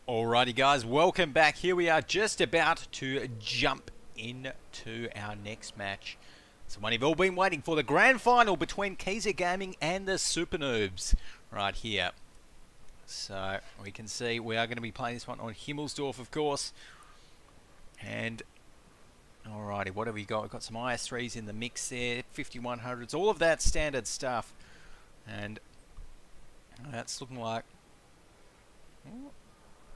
Alrighty guys, welcome back. Here we are just about to jump into our next match. It's the one you've all been waiting for, the grand final between KISA Gaming and the SuperNoobs right here. So we can see we are going to be playing this one on Himmelsdorf, of course. And alrighty, what have we got? We've got some IS3s in the mix there, 5100s, all of that standard stuff. And that's looking like...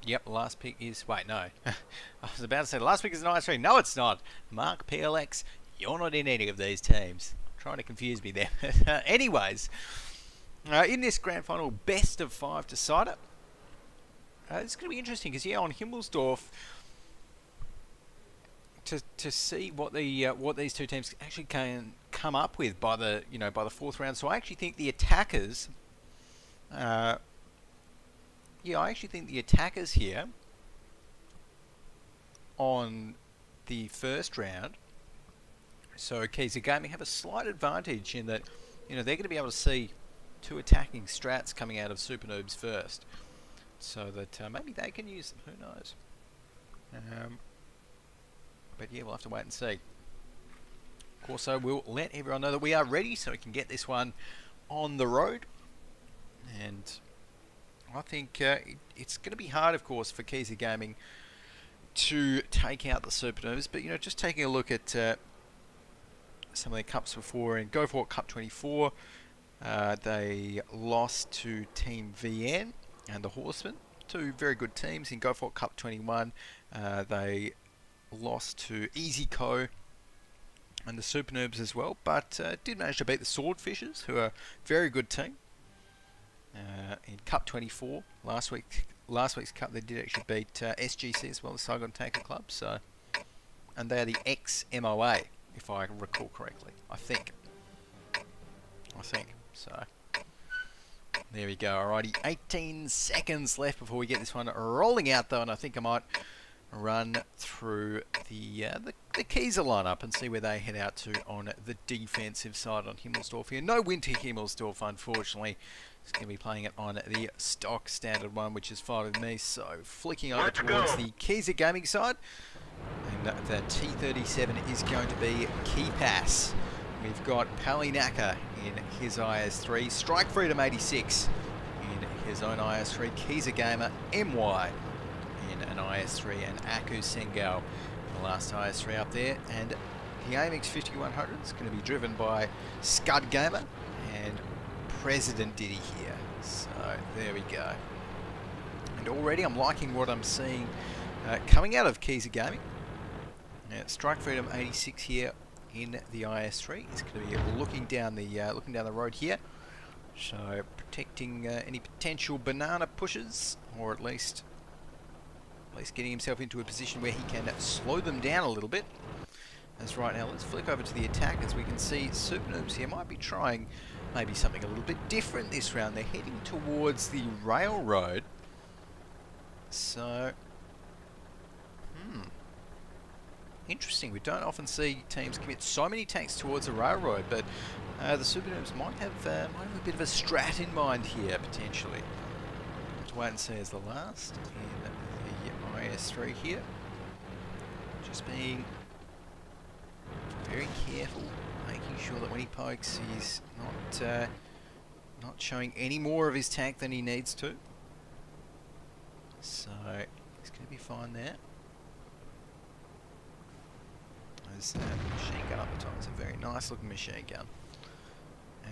Yep, the last pick is... Wait, no. I was about to say the last pick is an IS3. No, it's not. Mark PLX, you're not in any of these teams. Trying to confuse me there. Anyways, in this grand final, best of 5 decider. It's going to be interesting because, yeah, on Himmelsdorf, to see what the what these two teams actually can come up with by the by the 4th round. So I actually think the attackers... Yeah, I actually think the attackers here on the first round, so KISA Gaming, have a slight advantage in that, they're going to be able to see 2 attacking strats coming out of SuperNoobs first, so that maybe they can use them. Who knows? But yeah, we'll have to wait and see. Of course, so we'll let everyone know that we are ready, so we can get this one on the road. And I think it's going to be hard, of course, for KISA Gaming to take out the SuperNoobs. But, just taking a look at some of their cups before, in Go4WoT Cup 24, they lost to Team VN and the Horsemen, 2 very good teams. In Go4WoT Cup 21, they lost to EasyCo and the SuperNoobs as well, but did manage to beat the Swordfishers, who are a very good team. In Cup 24, last week's Cup, they did actually beat SGC as well, the Saigon Tanker Club. So, and they are the ex-MOA, if I recall correctly. I think. So. There we go. Alrighty, 18 seconds left before we get this one rolling out, though, and I think I might run through the KISA lineup and see where they head out to on the defensive side on Himmelsdorf here. No Winter Himmelsdorf, unfortunately. It's going to be playing it on the stock standard one, which is fine with me. So flicking over towards the KISA Gaming side, and the T37 is going to be Keypass. We've got Palinaka in his IS3, Strike Freedom 86 in his own IS3, KISA Gamer MY in an IS3, and Aku Sengal, the last IS3 up there. And the AMX 5100 is going to be driven by Scud Gamer and President Diddy here. So there we go. And already I'm liking what I'm seeing coming out of KISA Gaming. Strike Freedom 86 here in the IS3 is going to be looking down the road here. So protecting any potential banana pushes, or at least getting himself into a position where he can slow them down a little bit. As right now, let's flick over to the attack. As we can see, SuperNoobs here might be trying maybe something a little bit different this round. They're heading towards the railroad. So, interesting. We don't often see teams commit so many tanks towards the railroad, but the SuperNoobs might have a bit of a strat in mind here, potentially. Let's wait and see as the last in the IS3 here. Just being very careful, making sure that when he pokes, he's not showing any more of his tank than he needs to. So he's going to be fine there. There's that machine gun up the top. It's a very nice looking machine gun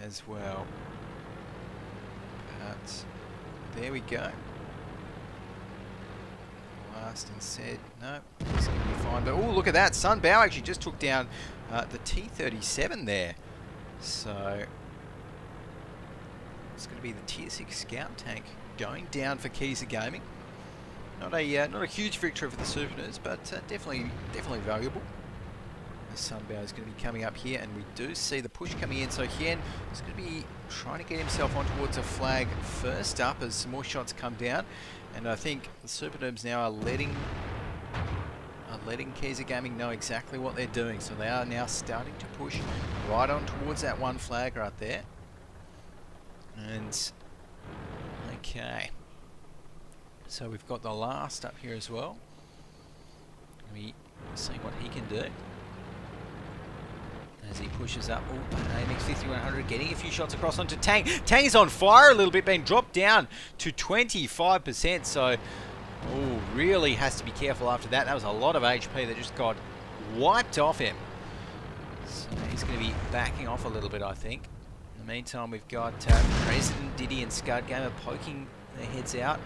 as well. But there we go. Last and said, no, he's going to be fine. But oh, look at that! Sun Bao actually just took down the T37 there. So it's going to be the Tier 6 Scout tank going down for KISA Gaming. Not a huge victory for the SuperNoobs, but definitely valuable. Sun Bao is going to be coming up here, and we do see the push coming in. So Hien is going to be trying to get himself on towards a flag first up as some more shots come down. And I think the SuperNoobs now are letting KISA Gaming know exactly what they're doing. So they are now starting to push right on towards that one flag right there. And okay, So we've got the last up here as well. We see what he can do as he pushes up. Oh, AMX 5100 getting a few shots across onto Tang. Tang is on fire a little bit, being dropped down to 25%. So, oh, really has to be careful after that. That was a lot of HP that just got wiped off him. So he's going to be backing off a little bit, I think. In the meantime, we've got President, Diddy and Scud Gamer poking their heads out.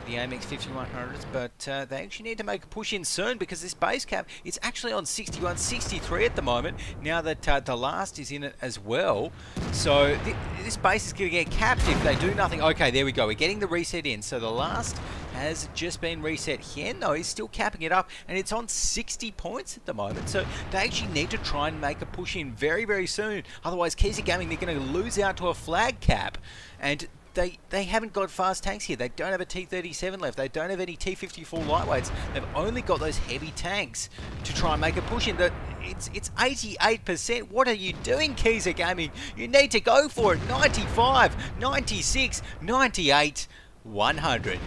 The AMX 5100s, but they actually need to make a push in soon because this base cap, it's actually on 61, 63 at the moment, now that the last is in it as well. So this base is going to get capped if they do nothing. Okay, there we go. We're getting the reset in. So the last has just been reset. Hien, though, is still capping it up, and it's on 60 points at the moment. So they actually need to try and make a push in very, very soon. Otherwise, KISA Gaming, they're going to lose out to a flag cap. And they haven't got fast tanks here. They don't have a T-37 left. They don't have any T-54 lightweights. They've only got those heavy tanks to try and make a push in. It's 88%. What are you doing, KISA Gaming? You need to go for it. 95, 96, 98, 100.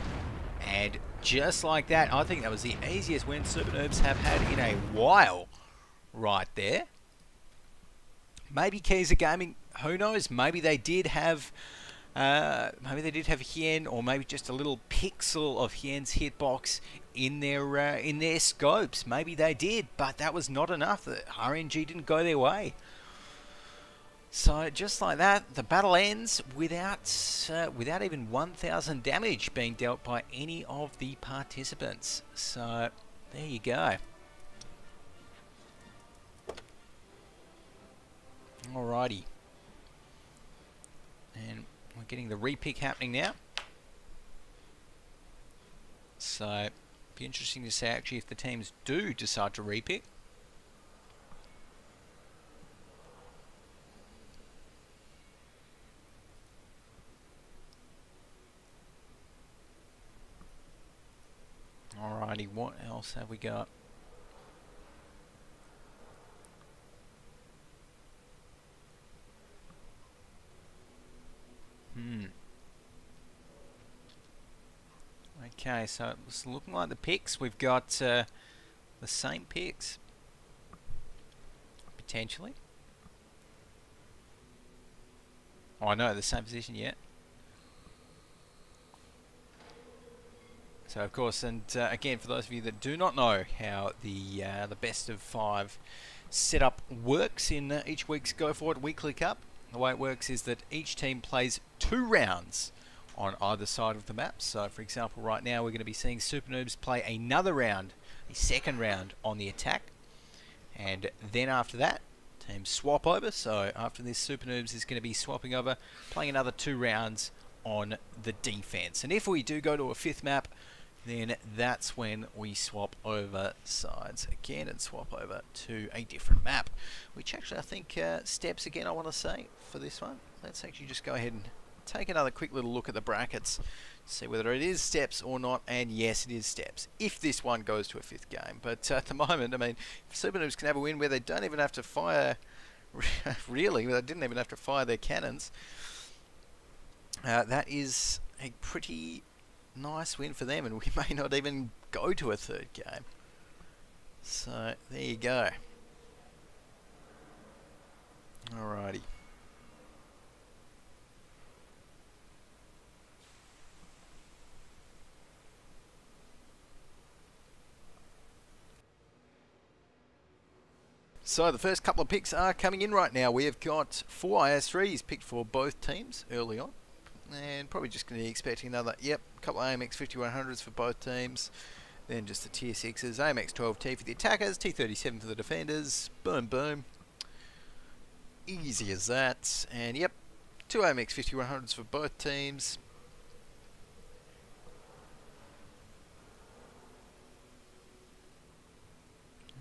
And just like that, I think that was the easiest win SuperNoobs have had in a while right there. Maybe KISA Gaming, who knows? Maybe they did have Hien, or maybe just a little pixel of Hien's hitbox in their scopes. Maybe they did, but that was not enough. The RNG didn't go their way. So just like that, the battle ends without even 1,000 damage being dealt by any of the participants. So there you go. Alrighty. And we're getting the repick happening now. So, be interesting to see actually if the teams do decide to repick. Alrighty, what else have we got? Okay, so it's looking like the picks. We've got the same picks, potentially. Oh, no, the same position yet. So, of course, and again, for those of you that do not know how the best of 5 setup works in each week's Go4WoT Weekly Cup, the way it works is that each team plays 2 rounds on either side of the map. So, for example, right now we're going to be seeing SuperNoobs play another round, a second round on the attack. And then after that, teams swap over. So after this, SuperNoobs is going to be swapping over, playing another 2 rounds on the defense. And if we do go to a 5th map, then that's when we swap over sides again and swap over to a different map. Which actually I think steps again, I want to say, for this one. Let's actually just go ahead and take another quick little look at the brackets, see whether it is steps or not, and yes, it is steps, if this one goes to a 5th game. But at the moment, I mean, if SuperNoobs can have a win where they don't even have to fire, really, they didn't even have to fire their cannons, that is a pretty nice win for them, and we may not even go to a 3rd game. So, there you go. Alrighty. So the first couple of picks are coming in right now. We have got 4 IS3s picked for both teams early on. And probably just going to be expecting another, yep, a couple of AMX 5100s for both teams. Then just the tier 6s, AMX 12T for the attackers, T37 for the defenders. Boom, boom. Easy as that. And yep, 2 AMX 5100s for both teams.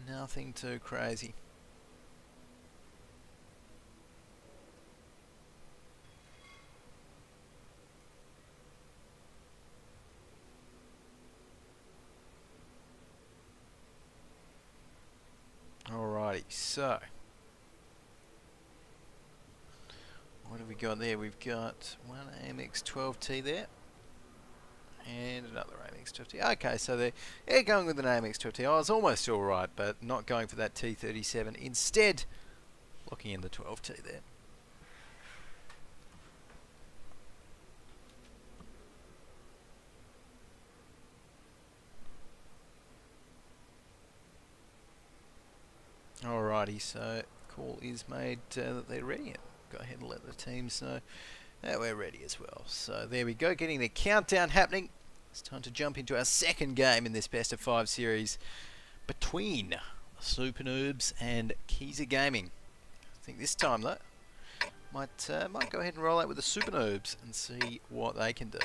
Nothing too crazy. Alrighty, so what have we got there? We've got 1 AMX 12T there, And another AMX 2FT. Okay, so they're going with an AMX 2FT. I was almost alright, but not going for that T37. Instead, locking in the 12T there. Alrighty, so call is made that they're ready. Go ahead and let the teams know that we're ready as well. So there we go, getting the countdown happening. It's time to jump into our second game in this best of 5 series between SuperNoobs and KISA Gaming. I think this time though, might go ahead and roll out with the SuperNoobs and see what they can do.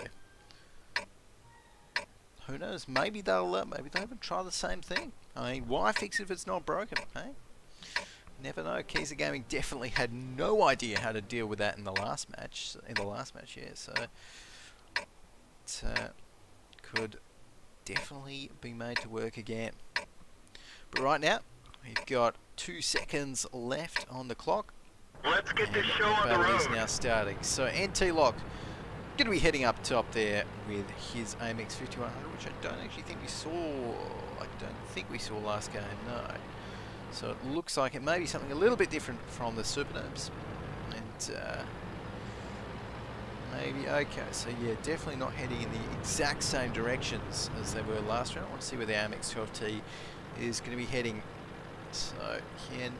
Who knows? Maybe they'll even try the same thing. I mean, why fix it if it's not broken? Hey, never know. KISA Gaming definitely had no idea how to deal with that in the last match. Yeah. So it could definitely be made to work again. But right now, we've got 2 seconds left on the clock. Let's get this show on the road. Battle is now starting. So NT Lock going to be heading up top there with his AMX 5100, which I don't actually think we saw. I don't think we saw last game, no. So it looks like it may be something a little bit different from the SuperNoobs. And maybe, okay, so yeah, definitely not heading in the exact same directions as they were last round. I want to see where the AMX 12T is going to be heading. So again,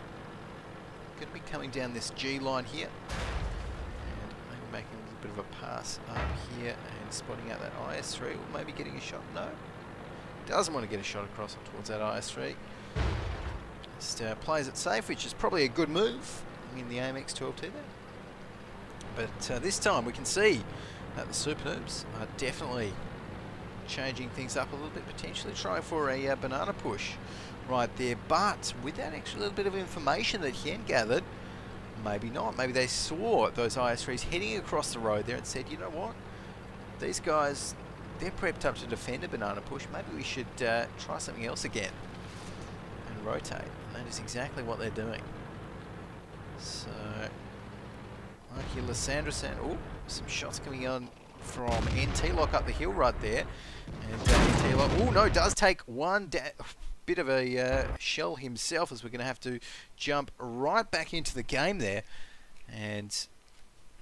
going to be coming down this G line here. And maybe making a little bit of a pass up here and spotting out that IS3, or maybe getting a shot. No, doesn't want to get a shot across towards that IS3. Just plays it safe, which is probably a good move in the AMX 12T there. But this time we can see that the SuperNoobs are definitely changing things up a little bit, potentially trying for a banana push right there. But with that extra little bit of information that Hien gathered, maybe not. Maybe they saw those IS3s heading across the road there and said, you know what, these guys, they're prepped up to defend a banana push. Maybe we should try something else again and rotate. And that is exactly what they're doing. So, like Lysandra Sand. Oh, some shots coming on from NT Lock up the hill right there. And NT Lock, oh no, does take one bit of a shell himself, as we're going to have to jump right back into the game there. And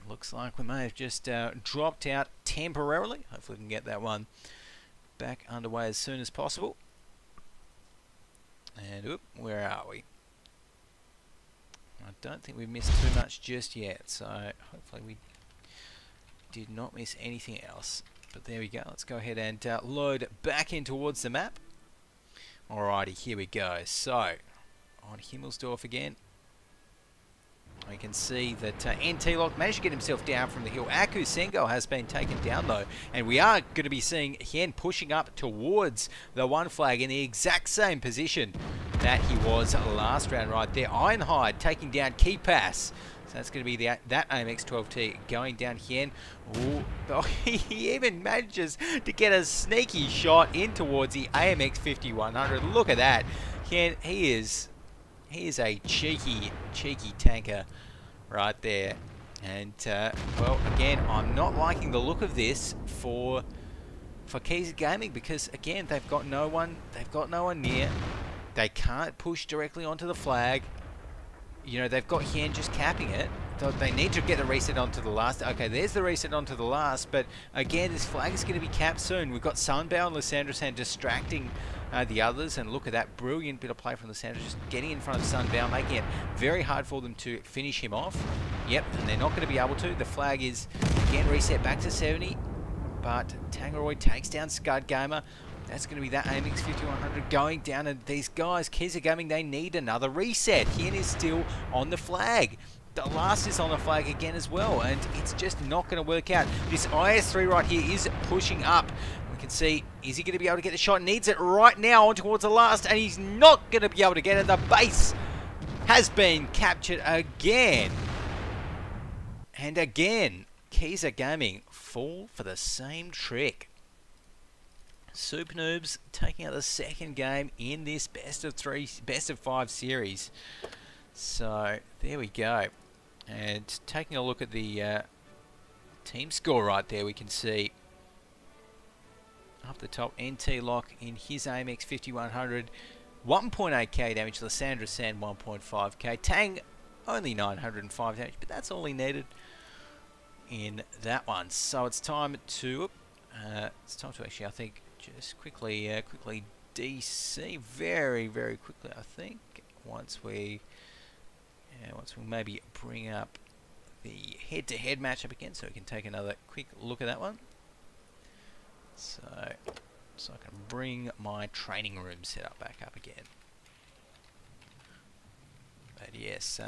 looks like we may have just dropped out temporarily. Hopefully we can get that one back underway as soon as possible. And oop, where are we? I don't think we've missed too much just yet, so hopefully we did not miss anything else. But there we go. Let's go ahead and load back in towards the map. Alrighty, here we go. So, on Himmelsdorf again. We can see that NT Lock managed to get himself down from the hill. Aku Sengo has been taken down though, and we are going to be seeing Hien pushing up towards the one flag in the exact same position that he was last round right there. Ironhide taking down Keepass. So that's going to be that AMX 12T going down Hien. Ooh, oh, he even manages to get a sneaky shot in towards the AMX 5100. Look at that. Hien, he is a cheeky tanker right there. And, well, again, I'm not liking the look of this for KISA Gaming, because, again, they've got no one near. They can't push directly onto the flag. You know, they've got Hien just capping it. They need to get the reset onto the last. Okay, there's the reset onto the last, but again, this flag is going to be capped soon. We've got Sunbow and Lysandra Sand distracting the others, and look at that brilliant bit of play from Lysandra, just getting in front of Sunbow, making it very hard for them to finish him off. Yep, and they're not going to be able to. The flag is again reset back to 70, but Tangeroid takes down Scud Gamer. That's going to be that AMX 5100 going down, and these guys, KISA Gaming, they need another reset. Hien is still on the flag. The last is on the flag again as well, and it's just not going to work out. This IS3 right here is pushing up. We can see, is he going to be able to get the shot? Needs it right now on towards the last, and he's not going to be able to get it. The base has been captured again. And again, KISA Gaming fall for the same trick. SuperNoobs taking out the second game in this best of 5 series. So there we go. And taking a look at the team score right there, we can see Up the top, NT Lock in his AMX 5100. 1.8k damage. Lysandra Sand 1.5k. Tang only 905 damage, but that's all he needed in that one. So it's time to actually, I think, just quickly DC very quickly. I think once we maybe bring up the head-to-head matchup again, so we can take another quick look at that one. So I can bring my training room setup back up again. But yes,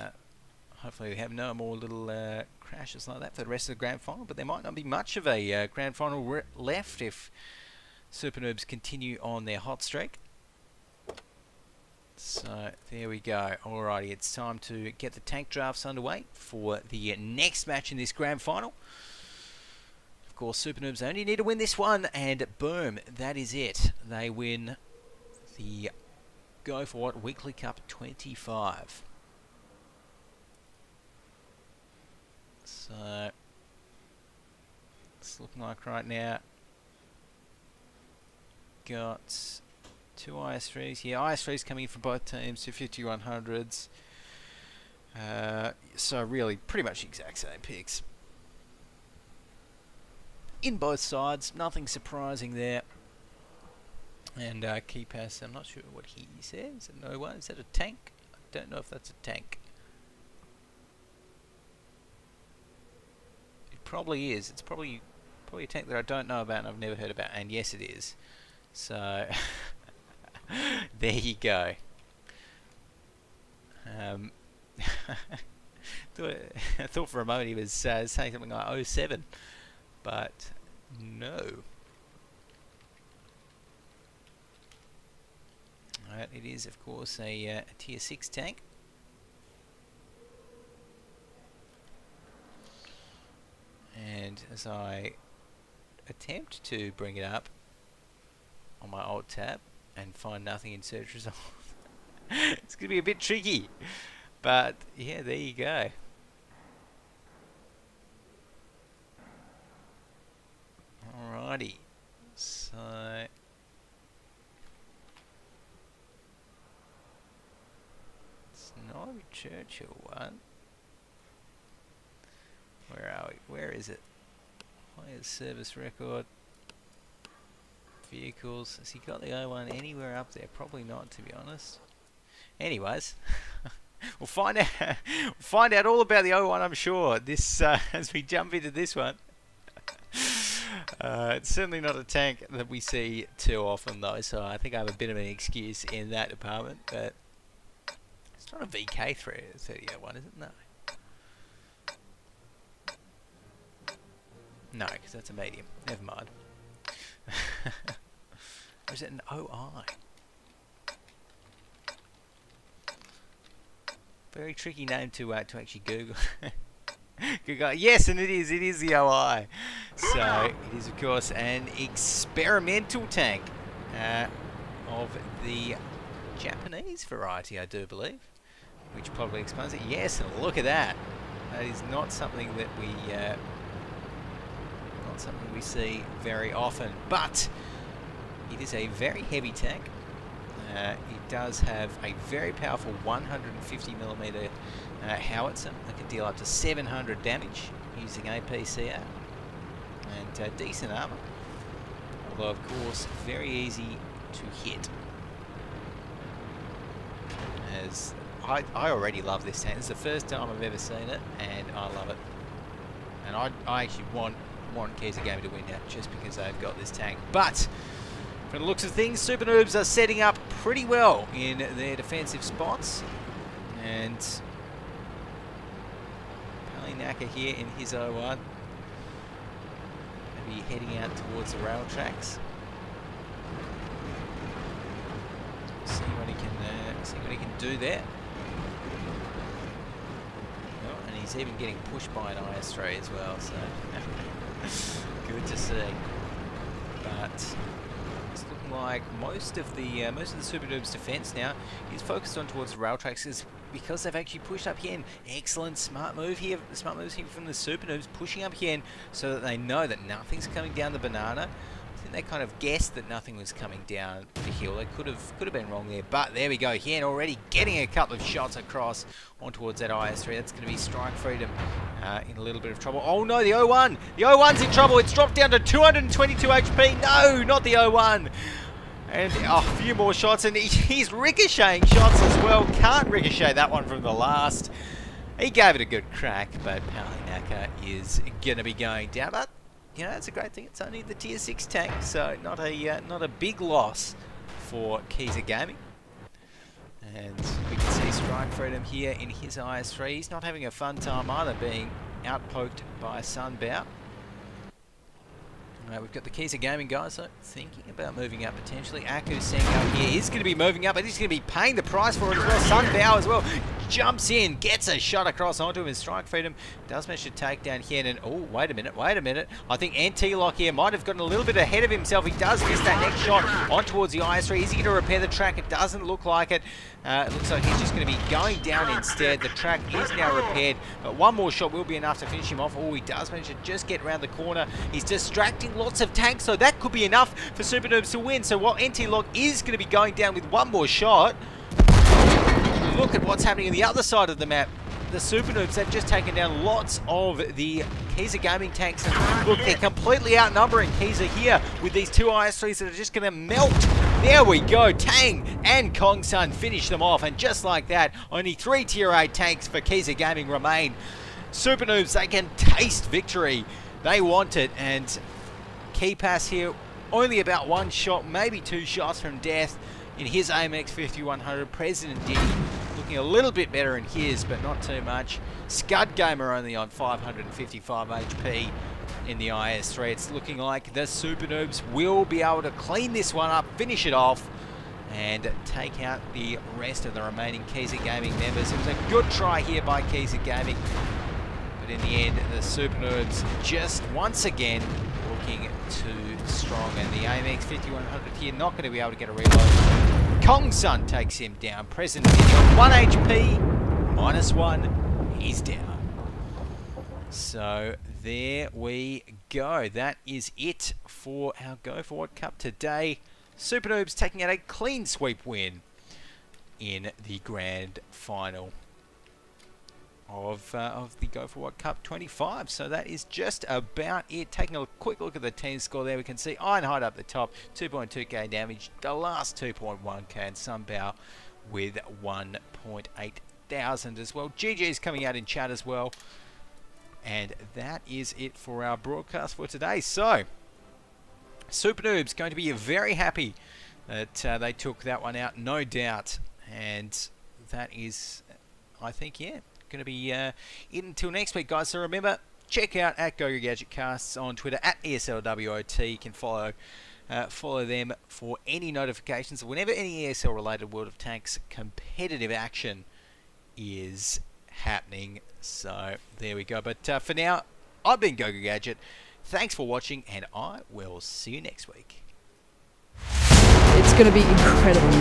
hopefully we have no more little crashes like that for the rest of the grand final. But there might not be much of a grand final left if SuperNoobs continue on their hot streak. So there we go. Alrighty, it's time to get the tank drafts underway for the next match in this grand final. Of course, SuperNoobs only need to win this one, and boom, that is it. They win the Go4WoT Weekly Cup 25. So it's looking like right now got 2 IS3s. Yeah, IS3s coming in from both teams, 25100s. So really, pretty much the exact same picks in both sides. Nothing surprising there. And KISA, I'm not sure what he says. No one. Is that a tank? I don't know if that's a tank. It probably is. It's probably a tank that I don't know about and I've never heard about. And yes, it is. So there you go. I thought for a moment he was saying something like 07, but no. Alright, it is of course a tier 6 tank. And as I attempt to bring it up on my alt tab and find nothing in search results, it's going to be a bit tricky. But yeah, there you go. Alrighty. So it's not a Churchill one. Where are we? Where is it? Player's service record. Vehicles. Has he got the O1 anywhere up there? Probably not, to be honest. Anyways, we'll find out. We'll find out all about the O1, I'm sure. This as we jump into this one. It's certainly not a tank that we see too often, though. So I think I have a bit of an excuse in that department. But it's not a VK 3001, is it? No. No, because that's a medium. Never mind. Or is it an OI? Very tricky name to actually Google. Google. Yes, and it is. It is the OI. So it is, of course, an experimental tank of the Japanese variety, I do believe, which probably explains it. Yes, and look at that. That is not something that we see very often, but it is a very heavy tank. It does have a very powerful 150mm howitzer that can deal up to 700 damage using APCR, and decent armor, although of course very easy to hit. As I already love this tank. This is the first time I've ever seen it, and I love it. And I actually want KISA Gaming to win now just because they've got this tank. But from the looks of things, SuperNoobs are setting up pretty well in their defensive spots. And Palinaka here in his O1, maybe heading out towards the rail tracks. See what he can do there. Oh, and he's even getting pushed by an IS3 as well, so good to see. But it's looking like most of the SuperNoobs defense now is focused on towards the rail tracks, is because they've actually pushed up here. Excellent smart move here. Smart moves here from the SuperNoobs, pushing up here so that they know that nothing's coming down the banana think they kind of guessed that nothing was coming down the hill. They could have been wrong there, but there we go. Hien already getting a couple of shots across on towards that IS3. That's going to be Strike Freedom in a little bit of trouble. Oh no, the 01! The 01's in trouble. It's dropped down to 222 HP. No, not the 01. And a few more shots, and he's ricocheting shots as well. Can't ricochet that one from the last. He gave it a good crack, but Palinaka is going to be going down. But you know, that's a great thing. It's only the tier 6 tank, so not a big loss for KISA Gaming. And we can see Strike Freedom here in his IS3. He's not having a fun time either, being outpoked by Sunbow. We've got the KISA Gaming guys thinking about moving up potentially. Aku Sengo here is going to be moving up, but he's going to be paying the price for it as well. Sunbow as well jumps in, gets a shot across onto him, and Strike Freedom does manage to take down Hien. And oh, wait a minute. I think Anti-Lock here might have gotten a little bit ahead of himself. He does miss that next shot on towards the IS3. Is he going to repair the track? It doesn't look like it. It looks like he's just going to be going down instead. The track is now repaired, but one more shot will be enough to finish him off. Oh, he does manage to just get around the corner. He's distracting lots of tanks, so that could be enough for SuperNoobs to win. So while Anti-Lock is going to be going down with one more shot, look at what's happening on the other side of the map. The SuperNoobs have just taken down lots of the KISA Gaming tanks, and look, they're completely outnumbering KISA here with these two IS3s that are just going to melt. There we go, Tang and Kong Sun finish them off, and just like that, only 3 tier 8 tanks for KISA Gaming remain. SuperNoobs, they can taste victory. They want it, and KeyPass here, only about 1 shot, maybe 2 shots from death in his AMX 5100. President Diddy looking a little bit better in his, but not too much. Scud Gamer only on 555 HP in the IS3. It's looking like the SuperNoobs will be able to clean this one up, finish it off, and take out the rest of the remaining KISA Gaming members. It was a good try here by KISA Gaming, but in the end, the SuperNoobs just once again looking too strong, and the AMX 5100 here not going to be able to get a reload. Kong Sun takes him down. President Diddy on 1 HP, -1, he's down. So there we go. That is it for our Go4WoT Cup today. SuperNoobs taking out a clean sweep win in the grand final of the Go4WoT Cup 25. So that is just about it. Taking a quick look at the team score there, we can see Ironhide up the top, 2.2k damage, the last 2.1k, and Sunbow with 1.8 thousand as well. GG's coming out in chat as well. And that is it for our broadcast for today. So SuperNoobs going to be very happy that they took that one out, no doubt. And that is, I think, yeah, going to be it until next week, guys. So remember, check out at Go4WoT on Twitter, at ESLWOT. You can follow them for any notifications whenever any ESL related World of Tanks competitive action is happening. So there we go. But for now, I've been Go4WoT. Thanks for watching, and I will see you next week. It's going to be incredible.